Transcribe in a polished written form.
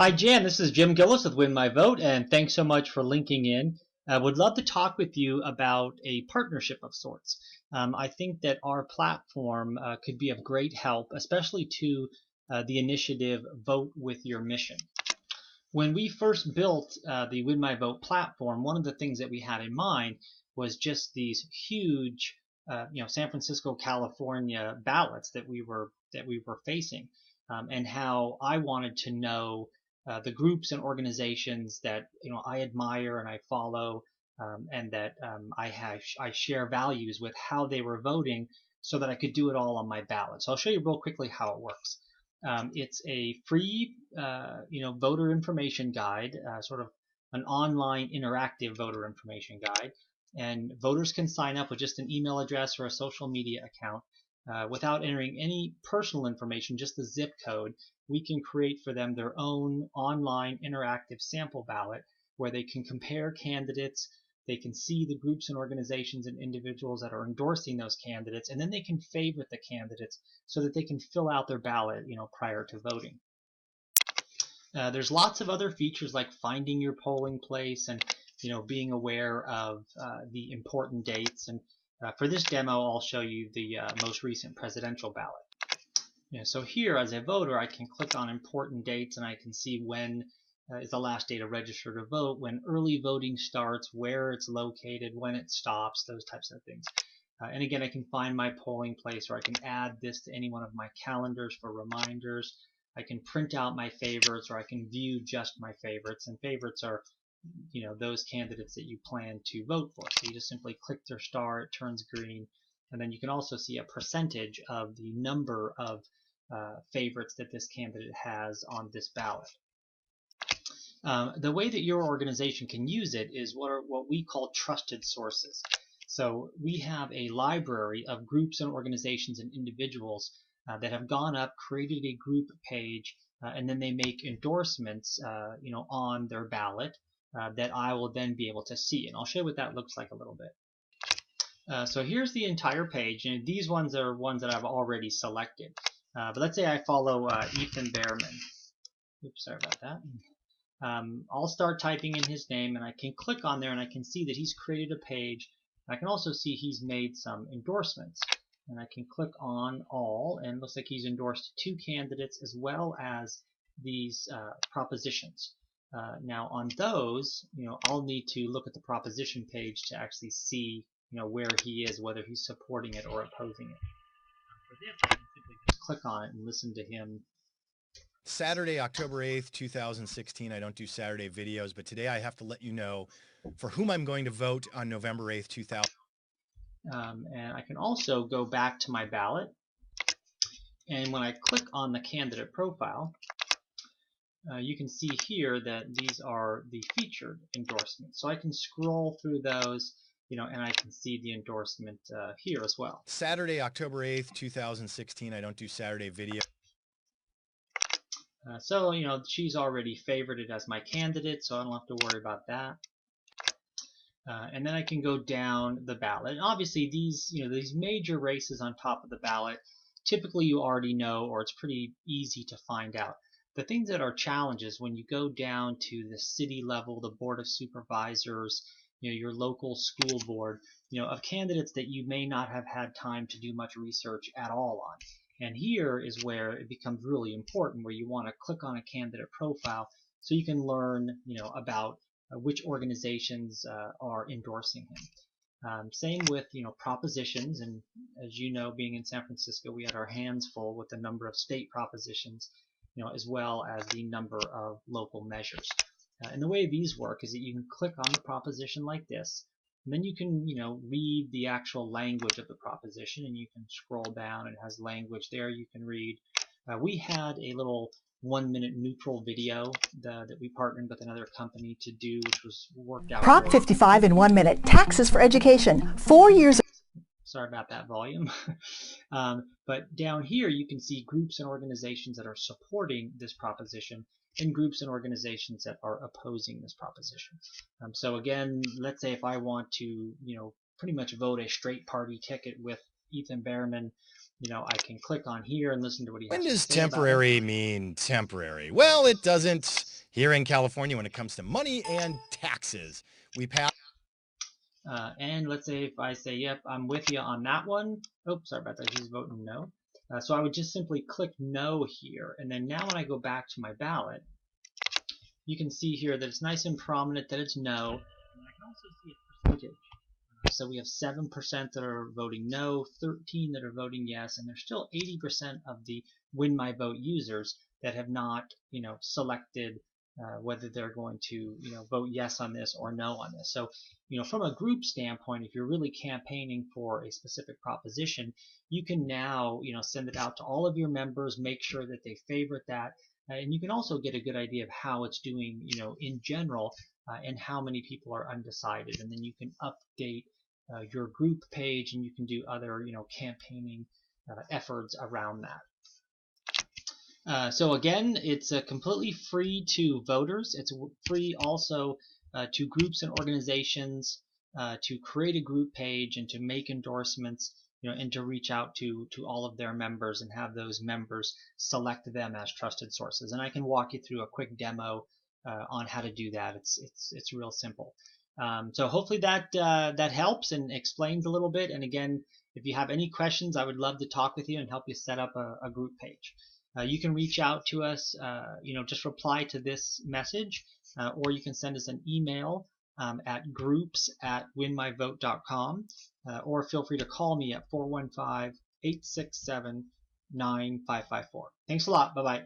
Hi, Jan. This is Jim Gillis with Win My Vote, and thanks so much for linking in. I would love to talk with you about a partnership of sorts. I think that our platform could be of great help, especially to the initiative Vote with Your Mission. When we first built the Win My Vote platform, one of the things that we had in mind was just these huge, San Francisco, California ballots that we were facing, and how I wanted to know the groups and organizations that I admire and I follow, and that I share values with how they were voting, so that I could do it all on my ballot. So I'll show you real quickly how it works. It's a free, voter information guide, sort of an online interactive voter information guide, and voters can sign up with just an email address or a social media account without entering any personal information, just the zip code. We can create for them their own online interactive sample ballot where they can compare candidates. They can see the groups and organizations and individuals that are endorsing those candidates, and then they can favorite the candidates so that they can fill out their ballot, prior to voting. There's lots of other features like finding your polling place and being aware of the important dates. And for this demo, I'll show you the most recent presidential ballot. So here, as a voter, I can click on important dates and I can see when is the last day to register to vote, when early voting starts, where it's located, when it stops, those types of things. And again, I can find my polling place, or I can add this to any one of my calendars for reminders. I can print out my favorites, or I can view just my favorites. And favorites are, those candidates that you plan to vote for. So you just simply click their star, it turns green, and then you can also see a percentage of the number of favorites that this candidate has on this ballot. The way that your organization can use it is what we call trusted sources. So we have a library of groups and organizations and individuals that have gone up, created a group page, and then they make endorsements, on their ballot that I will then be able to see. And I'll show you what that looks like a little bit. So here's the entire page, and these ones are ones that I've already selected. But let's say I follow Ethan Behrman. Oops, sorry about that. I'll start typing in his name, and I can click on there and I can see that he's created a page. I can also see he's made some endorsements, and I can click on all, and it looks like he's endorsed 2 candidates as well as these propositions. Now on those, I'll need to look at the proposition page to actually see where he is, whether he's supporting it or opposing it. For this, I can simply just click on it and listen to him. Saturday, October 8th, 2016. I don't do Saturday videos, but today I have to let you know for whom I'm going to vote on November 8th, 2000. And I can also go back to my ballot, and when I click on the candidate profile, you can see here that these are the featured endorsements. So I can scroll through those, and I can see the endorsement here as well. Saturday, October 8th, 2016. I don't do Saturday video. So she's already favorited as my candidate, so I don't have to worry about that. And then I can go down the ballot. And obviously, these major races on top of the ballot, typically you already know, or it's pretty easy to find out. The things that are challenges when you go down to the city level, the board of supervisors, your local school board, of candidates that you may not have had time to do much research at all on. And here is where it becomes really important, where you want to click on a candidate profile so you can learn, about which organizations are endorsing him. Same with propositions, and as you know, being in San Francisco, we had our hands full with the number of state propositions, as well as the number of local measures. And the way these work is that you can click on the proposition like this, and then you can read the actual language of the proposition, and you can scroll down. It has language there you can read. We had a little 1-minute neutral video that we partnered with another company to do, which was worked out. Prop 55 in 1 minute. Taxes for education. 4 years. Sorry about that volume. But down here you can see groups and organizations that are supporting this proposition and groups and organizations that are opposing this proposition. So again, let's say if I want to pretty much vote a straight party ticket with Ethan Behrman, I can click on here and listen to what he has to say. When does temporary mean temporary? Well, it doesn't here in California when it comes to money and taxes. We pass. And let's say if I say, yep, I'm with you on that one. Oops, sorry about that. He's voting no. So I would just simply click no here. And then now when I go back to my ballot, you can see here that it's nice and prominent that it's no. And I can also see a percentage. So we have 7% that are voting no, 13 that are voting yes, and there's still 80% of the Win My Vote users that have not, selected whether they're going to, vote yes on this or no on this. So, from a group standpoint, if you're really campaigning for a specific proposition, you can now, send it out to all of your members, make sure that they favorite that, and you can also get a good idea of how it's doing, in general, and how many people are undecided, and then you can update your group page, and you can do other, campaigning efforts around that. So again, it's completely free to voters. It's free also to groups and organizations to create a group page and to make endorsements, and to reach out to all of their members and have those members select them as trusted sources. And I can walk you through a quick demo on how to do that. It's real simple. So hopefully that helps and explains a little bit. And again, if you have any questions, I would love to talk with you and help you set up a group page. You can reach out to us, just reply to this message, or you can send us an email at groups@winmyvote.com, or feel free to call me at 415-867-9554. Thanks a lot. Bye-bye.